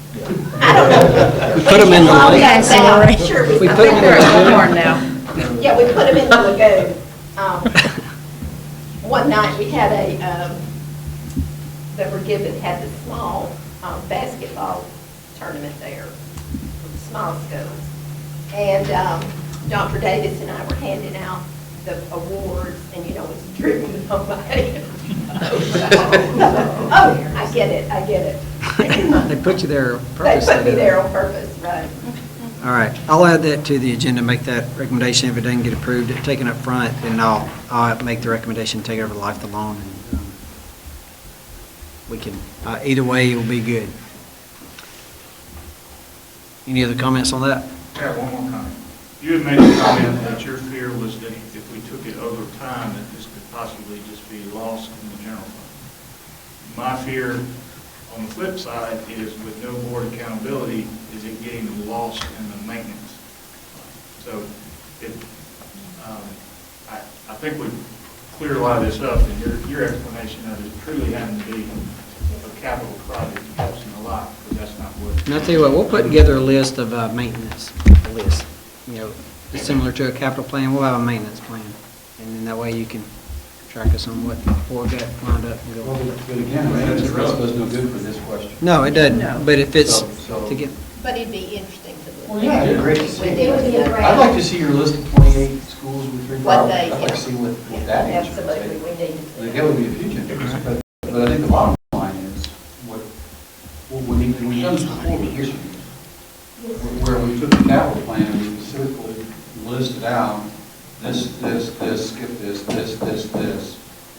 I don't know. We put 'em in the Long lake. as that, Sure. We I put 'em think in they're the at lagoon. Corn now. Yeah, we put them in the lagoon. One night, we had that were given, had the small basketball tournament there, with the small schools. And Dr. Davis and I were handing out the awards, and, it's dripping on my head. Oh, I get it. They put you there They purposely. put me there on purpose, right. All right, I'll add that to the agenda, make that recommendation. If it doesn't get approved, taken up front, then I'll make the recommendation, take over the life of the loan. And we can, either way, it will be good. Any other comments on that? I have one more comment. You had made a comment that your fear was that if we took it over time, that this could possibly just be lost in the general fund. My fear, on the flip side, is with no board accountability, is it getting lost in the maintenance. So I think we cleared a lot of this up, and your explanation of it truly having to be a capital project helps in a lot, because that's not what. And I'll tell you what, we'll put together a list of maintenance, similar to a capital plan. We'll have a maintenance plan. And then that way you can track us on what we've got lined up. and go. Well, but again, maintenance does no good for this question. No, it doesn't, No. but if it's So- to get, But it'd be interesting to look. Well, yeah, it'd be great to see. When It would be a great. I'd like to see your list of 28 schools with 3 What properties. they, I'd like to see what that is. Absolutely, we need I to. think that would be a huge interest, but I think the bottom line is, what we need, we've done this before with this year, where we took the capital plan and we specifically listed out this, skip this,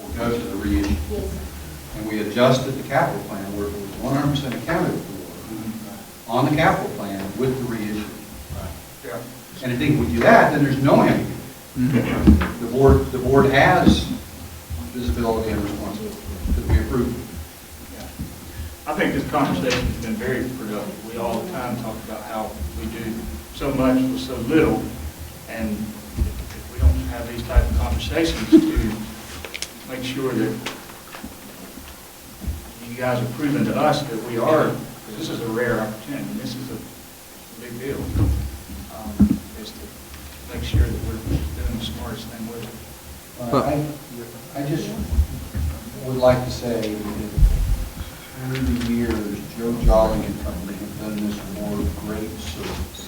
will go to the reissue. Yes. And we adjusted the capital plan where it was 100% accounted for on the capital plan with the reissue. And I think if we do that, then there's no ambiguity. The board has visibility and responsibility because we approved it. I think this conversation has been very productive. We all the time talk about how we do so much with so little, and if we don't have these type of conversations to make sure that you guys are proving to us that we are, because this is a rare opportunity, and this is a big deal, is to make sure that we're doing the smartest thing with it. I just would like to say that through the years, Joe Jolly and company have done this board great service.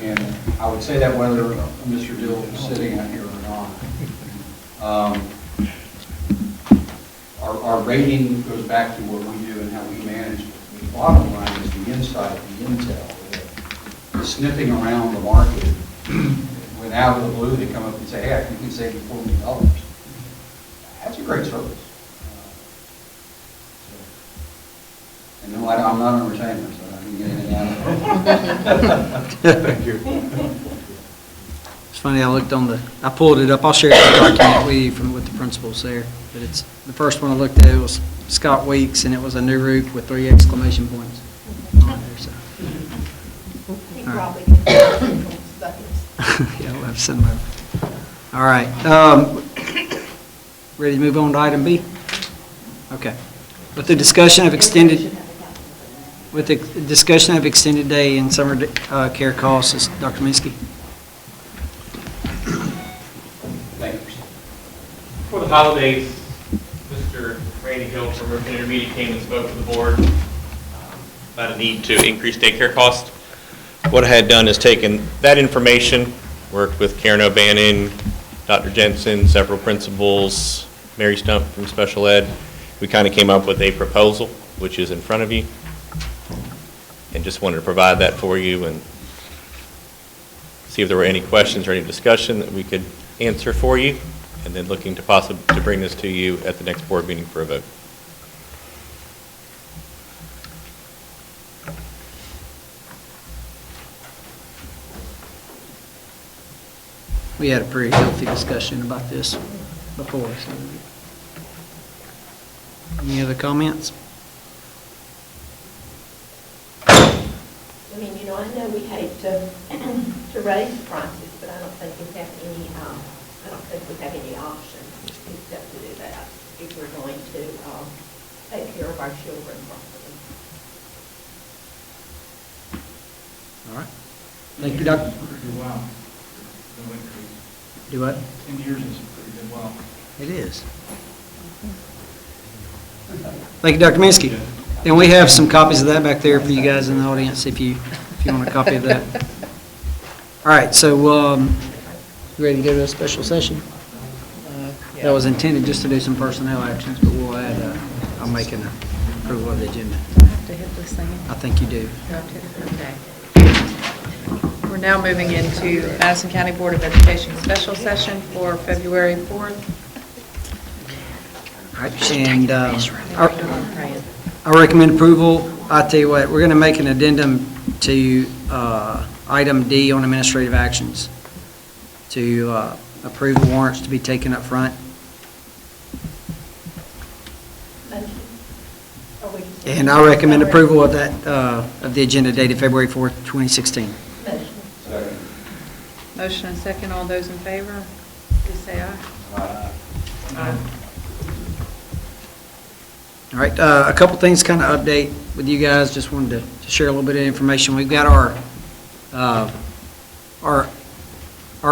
And I would say that whether Mr. Dill is sitting out here or not. Our rating goes back to what we do and how we manage it. The bottom line is the insight, the intel, the sniffing around the market. When out of the blue, they come up and say, hey, I think we can save you $4 million. That's a great service. And no, I'm not on retainer, so I didn't get anything out of it. Thank you. it's funny, I pulled it up, I'll share the document with you with the principals there. But it's, the first one I looked at, it was Scott Weeks, and it was a new roof with 3 exclamation points on there, so. He All right. probably can buckets. Yeah, we'll have to send them over. All right. Ready to move on to item B? Okay. With the discussion of extended, with the discussion of extended day and summer care costs, is Dr. Minsky. Thank you. For the holidays, Mr. Randy Hill from Riverton Intermediate came and spoke to the board about a need to increase daycare costs. What I had done is taken that information, worked with Karen O'Bannon, Dr. Jensen, several principals, Mary Stump from special ed. We kind of came up with a proposal, which is in front of you, and just wanted to provide that for you and see if there were any questions or any discussion that we could answer for you, and then looking to possibly bring this to you at the next board meeting for a vote. We had a pretty healthy discussion about this before. So. Any other comments? I mean, I know we hate to raise prices, but I don't think we have any, option except to do that if we're going to take care of our children properly. All right. Thank you, Doctor. Pretty well. No increase. Do what? 10 years is pretty good, well. It is. Thank you, Dr. Minsky. And we have some copies of that back there for you guys in the audience if you want a copy of that. All right, so you ready to go to a special session? That was intended just to do some personnel actions, but we'll add, I'll make an approval of the agenda. I have to hit this thing. I think you do. Do I have to? Okay. We're now moving into Madison County Board of Education special session for February 4th. All right, and I recommend approval. I'll tell you what, we're going to make an addendum to item D on administrative actions to approve the warrants to be taken up front. And I recommend approval of that, of the agenda dated February 4th, 2016. Second. Motion and second. All those in favor, please say aye. Aye. All right, a couple things kind of update with you guys. Just wanted to share a little bit of information. We've got our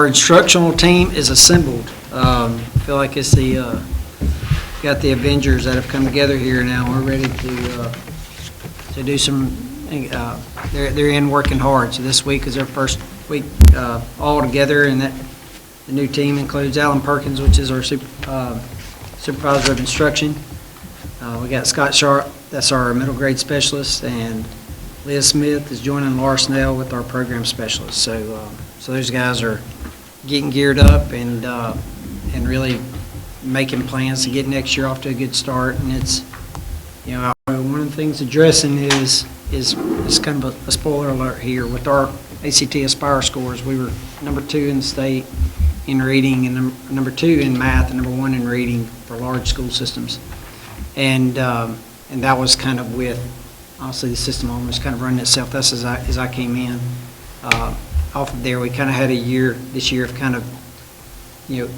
instructional team is assembled. I feel like it's got the Avengers that have come together here now. We're ready to do some. They're in working hard. So this week is their first week all together, and that the new team includes Alan Perkins, which is our supervisor of instruction. We got Scott Sharp, that's our middle grade specialist, and Liz Smith is joining Laura Snell with our program specialist. So those guys are getting geared up and really making plans to get next year off to a good start. And it's, one of the things addressing is kind of a spoiler alert here. With our ACT Aspire scores, we were number 2 in the state in reading, and number 2 in math, and number 1 in reading for large school systems. And that was kind of with, honestly, the system almost kind of running itself. That's as I came in. Off of there, we kind of had a year this year of kind of,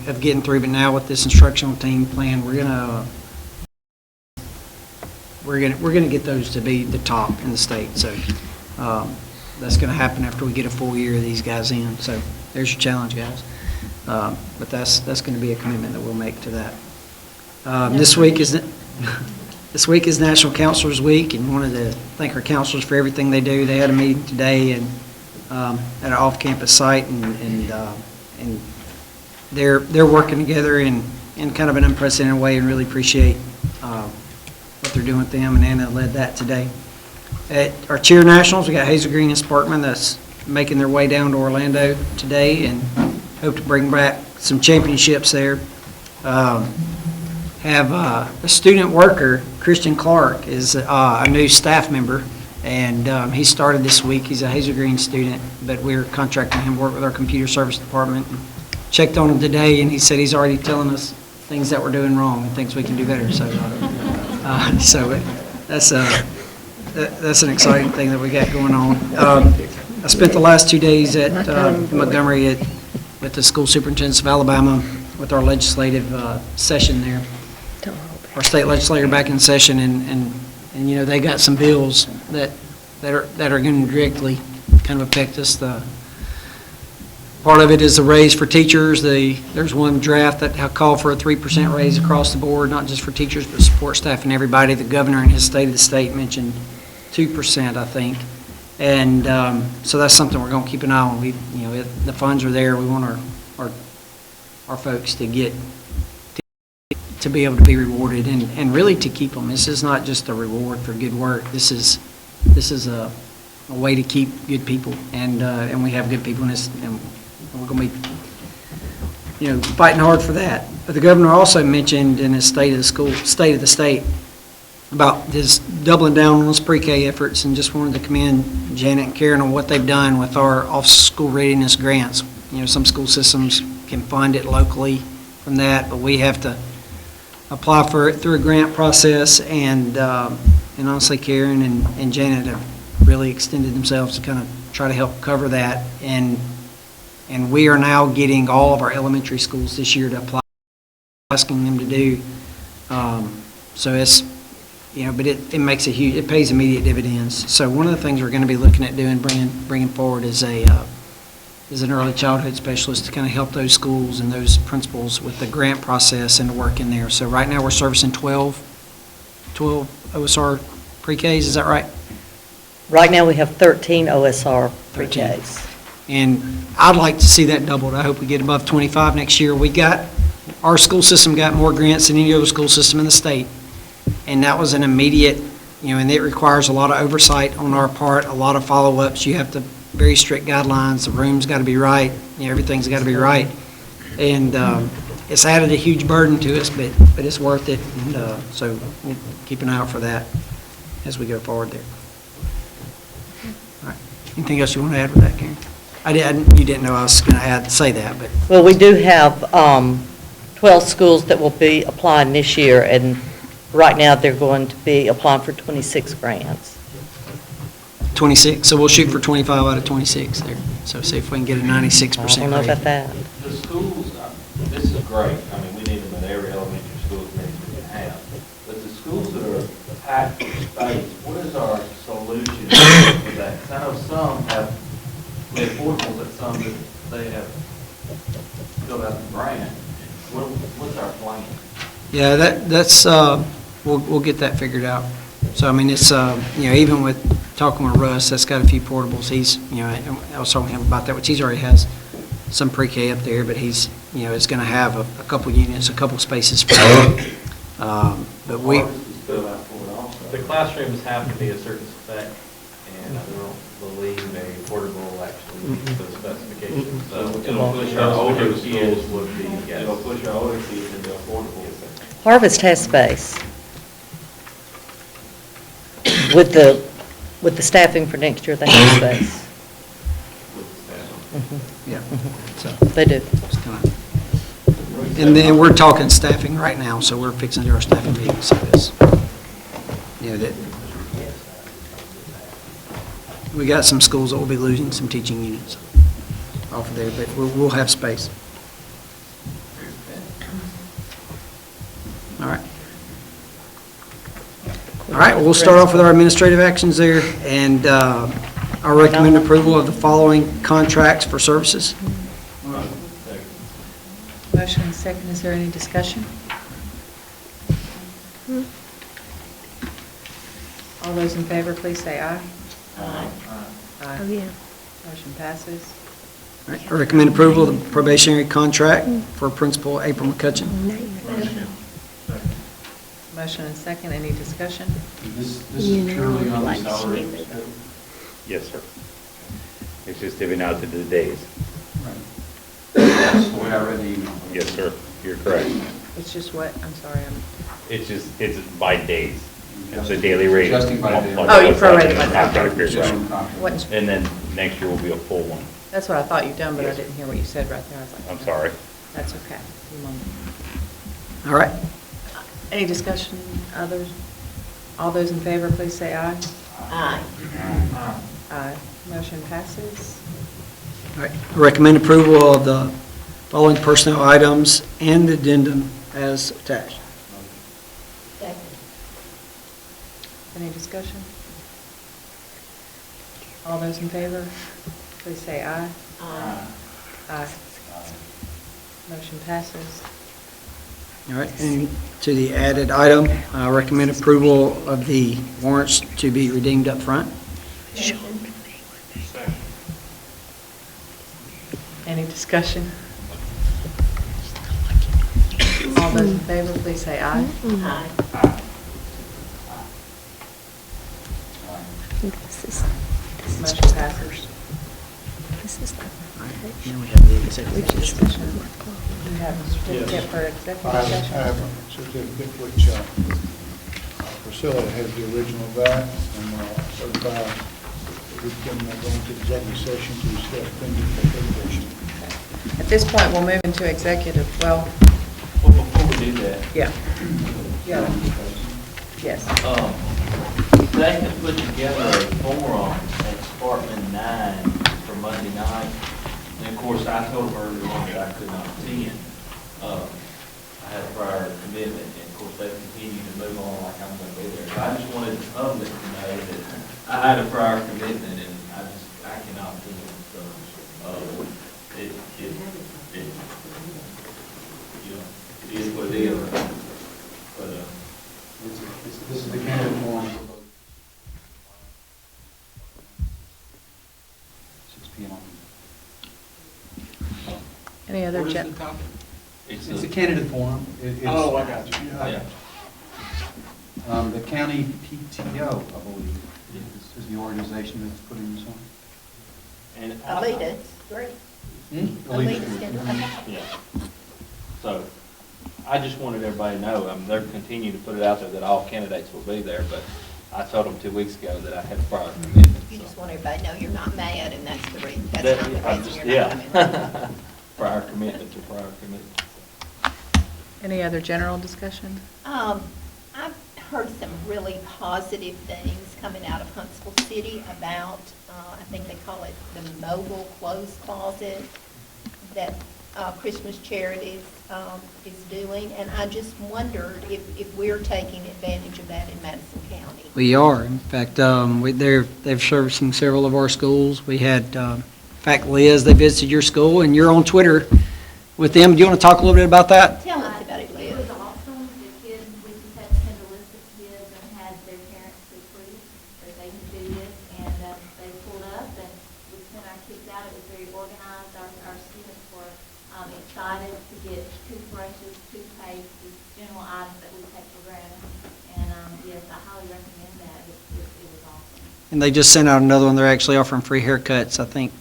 of getting through. But now with this instructional team plan, we're gonna get those to be the top in the state. So that's gonna happen after we get a full year of these guys in. So there's your challenge, guys. But that's gonna be a commitment that we'll make to that. This week is National Counselors Week, and wanted to thank our counselors for everything they do. They had a meeting today and at an off-campus site, and they're working together in kind of an unprecedented way, and really appreciate what they're doing with them. And Anna led that today. At our cheer nationals, we got Hazel Green and Sparkman that's making their way down to Orlando today, and hope to bring back some championships there. Have a student worker, Christian Clark, is a new staff member, and he started this week. He's a Hazel Green student, but we're contracting him to work with our computer service department. And checked on him today, and he said he's already telling us things that we're doing wrong and things we can do better. So, that's an exciting thing that we got going on. I spent the last 2 days at Montgomery with the school superintendents of Alabama with our legislative session there. Our state legislature back in session, and they got some bills that that are going to directly kind of affect us. Part of it is the raise for teachers. There's one draft that called for a 3% raise across the board, not just for teachers, but support staff and everybody. The governor in his State of the State mentioned 2%, I think. And so that's something we're going to keep an eye on. The funds are there. We want our folks to get to be able to be rewarded and really to keep them. This is not just a reward for good work. This is a way to keep good people, and we have good people in this, and we're going to be, fighting hard for that. But the governor also mentioned in his State of the State about his doubling down on his pre-K efforts, and just wanted to commend Janet and Karen on what they've done with our off-school readiness grants. Some school systems can fund it locally from that, but we have to apply for it through a grant process, and honestly, Karen and Janet have really extended themselves to kind of try to help cover that, and we are now getting all of our elementary schools this year to apply, asking them to do. So it's, but it makes it pays immediate dividends. So one of the things we're going to be looking at doing, bringing forward is an early childhood specialist to kind of help those schools and those principals with the grant process and the work in there. So right now we're servicing 12 OSR pre-Ks, is that right? Right now, we have 13 OSR 13. pre-Ks. And I'd like to see that doubled. I hope we get above 25 next year. Our school system got more grants than any other school system in the state. And that was an immediate, and it requires a lot of oversight on our part, a lot of follow-ups. You have to, very strict guidelines. The room's got to be right. Everything's got to be right. And it's added a huge burden to us, but it's worth it. And so we'll keep an eye out for that as we go forward there. All right. Anything else you want to add with that, Karen? You didn't know I was going to say that, but. Well, we do have 12 schools that will be applying this year, and right now, they're going to be applying for 26 grants. 26, so we'll shoot for 25 out of 26 there. So see if we can get a 96% I don't know rate. about that. The schools, this is great, I mean, we need them at every elementary school that we can have. But the schools that are packed with space, what is our solution for that? 'Cause I know some have, we have portables at some that they have filled out the grant. What's our plan? Yeah, that's we'll get that figured out. So I mean, it's even with talking with Russ, that's got a few portables. He's I was talking to him about that, which he already has some pre-K up there, but he's it's going to have a couple units, a couple spaces for that. But we. The classrooms have to be a certain spec, and I don't believe a portable actually meets those specifications. So It'll push our older kids, would be, yes. it'll push our older kids into affordable. Harvest has space. With the staffing for next year, they have space. Yeah. So They do. it's kind of. And then we're talking staffing right now, so we're fixing to do our staffing meeting. So it's, that we got some schools that will be losing some teaching units off of there, but we'll have space. All right. All right, well, we'll start off with our administrative actions there, and I recommend approval of the following contracts for services. Motion and second, is there any discussion? All those in favor, please say aye. Aye. Aye. Oh, yeah. Motion passes. All right, I recommend approval of the probationary contract for Principal April McCutcheon. Motion and second, any discussion? This is purely on the salary. Yes, sir. It's just giving out the days. Right. That's the way I read the email. Yes, sir. You're correct. It's just what, I'm sorry, It's by days. It's a daily rate. Adjusting by day. Oh, you prorated by day. Contract period, Just right. from contract. What- And then next year will be a full one. that's what I thought you'd done, but I Yes. didn't hear what you said right there. I was like, I'm sorry. That's okay. You want- All right. Any discussion, others? All those in favor, please say aye. Aye. Aye. Motion passes. All right, I recommend approval of the following personnel items and addendum as attached. Second. Any discussion? All those in favor, please say aye. Aye. Motion passes. All right, and to the added item, I recommend approval of the warrants to be redeemed up front. Any discussion? All those in favor, please say aye. Aye. Motion passes. Then we have the executive session. You have a certificate for I executive have session? a certificate which Priscilla has the original of that, and certified that we can go into executive session to discuss pending litigation. At this point, we'll move into executive, well, Before we do that, yeah. Yeah. Yes. they can put together a forum at Sparkman 9 for Monday night. And of course, I told them earlier on that I could not attend. I had a prior commitment, and of course, they continue to move on like I'm going to be there. So I just wanted the public to know that I had a prior commitment, and I cannot attend. So, it is what it is. But, This is the candidate forum for both. 6 p.m. Any other, It's a candidate forum. Oh, I got you. Yeah. The county PTO, I believe, is the organization that's putting this on. And Alita, great. Alita's gonna, okay. Yeah. So, I just wanted everybody to know, they're continuing to put it out there that all candidates will be there, but I told them 2 weeks ago that I had prior commitment. You so. just want everybody to know you're not mad, and that's the reason, that's That- not the I'm reason just- you're not coming. yeah. Prior commitment to prior commitment. any other general discussion? I've heard some really positive things coming out of Huntsville City about, I think they call it the mobile clothes closet that Christmas Charities is doing, and I just wondered if we're taking advantage of that in Madison County. We are. In fact, they're servicing several of our schools. We had, in fact, Liz, they visited your school, and you're on Twitter with them. Do you want to talk a little bit about that? Tell us about it, It Liz. was awesome. The kids, we just had to send a list of kids and had their parents approve that they can do this. And they pulled up and we sent our kids out. It was very organized. Our students were excited to get toothbrushes, toothpaste, just general items that we take for granted. And yes, I highly recommend that. It was awesome. And they just sent out another one. They're actually offering free haircuts, I think,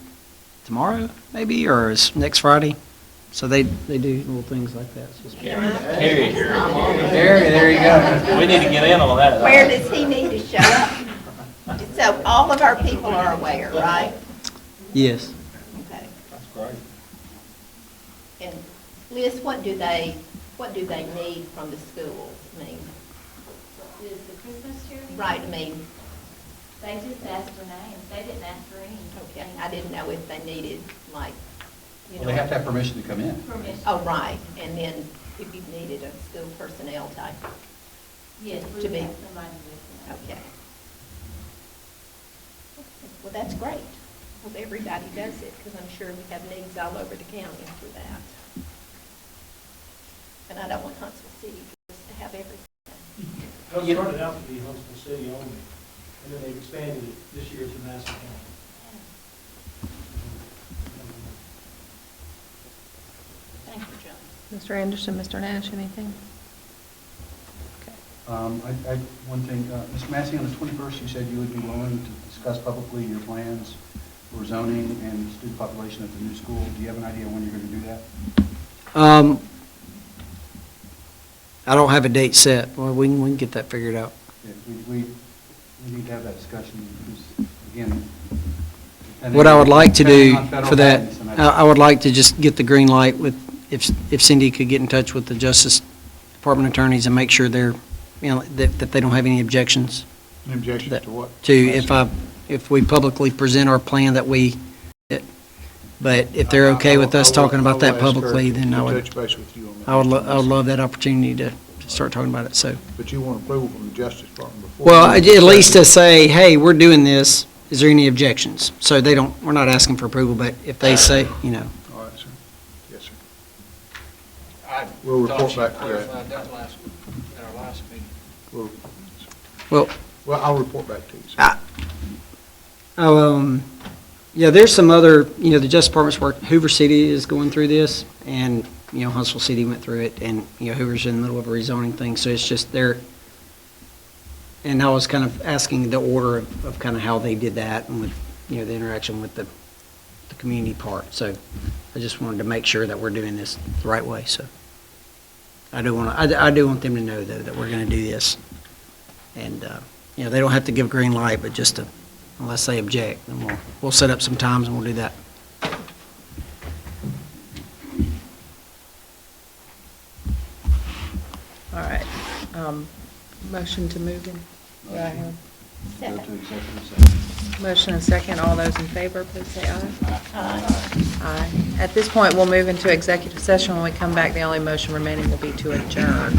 tomorrow, maybe, or is next Friday. So they do little things like that. So it's- Harry, there you go. we need to get in on that. Where does he need to show up? So all of our people are aware, right? Yes. Okay. That's great. And Liz, what do they need from the schools? I mean, Is the Christmas charity? right, I mean, They just asked for names. They didn't ask for any. okay, I didn't know if they needed, like, you know. Well, they have to have permission to come in. Permission. Oh, right, and then if you needed a school personnel type, Yes, we to would be- have somebody with them. okay. Well, that's great. Hope everybody does it, because I'm sure we have needs all over the county for that. And I don't want Huntsville City just to have everything. It started out to be Huntsville City only, and then they've expanded it this year to Madison County. Thank you, John. Mr. Anderson, Mr. Nash, anything? One thing, Mr. Massey, on the 21st, you said you would be willing to discuss publicly your plans for zoning and student population at the new school. Do you have an idea when you're going to do that? I don't have a date set. Well, we can get that figured out. Yeah, we need to have that discussion because, again. What I would like to depending do on federal for that, guidance, and I would like to just get the green light with, if Cindy could get in touch with the Justice Department attorneys and make sure they're, that they don't have any objections Any objections to what? to if we publicly present our plan that but if they're okay with us talking about that publicly, then I would, Touch base with you on that. I would love that opportunity to start talking about it, so. But you want approval from the Justice Department before? Well, at least to say, hey, we're doing this, is there any objections? So they don't, we're not asking for approval, but if they say, you know, All right, sir. Yes, sir. We'll report back to that. At our last meeting. well, I'll report back to you, sir. yeah, there's some other, the Justice Department's work, Hoover City is going through this, and, Huntsville City went through it, and, Hoover's in the middle of a rezoning thing, so it's just there. And I was kind of asking the order of kind of how they did that, and with, the interaction with the community part, so I just wanted to make sure that we're doing this the right way, so. I do want them to know, though, that we're gonna do this, and, they don't have to give green light, but just to, unless they object, then we'll set up some times and we'll do that. All right. Motion to move in. Do I have Go to executive session. motion and second? All those in favor, please say aye. Aye. At this point, we'll move into executive session. When we come back, the only motion remaining will be to adjourn.